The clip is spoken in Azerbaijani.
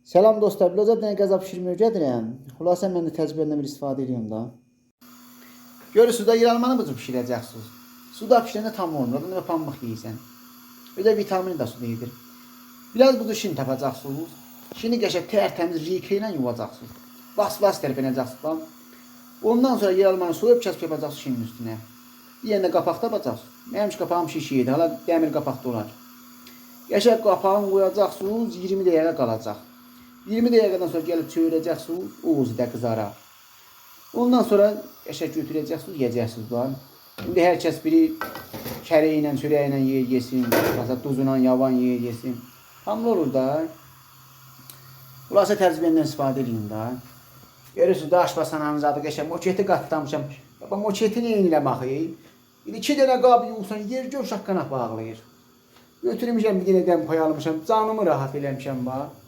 Selam dostlar, biraz bir dənə qəza bişirməyə gedirəm. Xülasə mən də təcrübədən bir istifadə edirəm da. Görürsüz də yıralmanı bu cür bişirəcəksiniz. Suda pişirəndə tam olmur. Bunda pambıq yeyirsən. Bir də vitamini də suda yedir. Biraz bu şini tapacaqsınız. Şini qəşəng tərtəmiz rike ilə yuvacaqsınız. Bas tərpənəcəksiniz falan. Ondan sonra yıralmanı soyub kəsb yapacaqsınız şinin üstünə. Bir yerində qapaq tapacaqsınız. Mənim qapağım şişi idi. Hala dəmir qapaqda olar. Qəşəng qapağını qoyacaqsınız, 20 dəqiqə qalacaq. 20 dəqiqədən sonra gəlib çevirəcəksiniz, o özü də qızarar. Ondan sonra qəşəng götürəcəksiniz, yeyəcəksiniz lan. İndi hər kəs biri kərə ilə, çörək ilə yesin, duzla, yavan yesin. Hamlı olur da. Xülasə təcrübəmdən istifadə edin da. Görürsünüz də aşpasananız adı qəşəng moketi qatlamışam. Baba moketi nə eləmək? Bir 2 dənə qab yuyursan, yer gör şaqqanaq bağlayır. Götürmüşəm bir dənə dəm pay almışam, canımı rahat eləmişəm bax.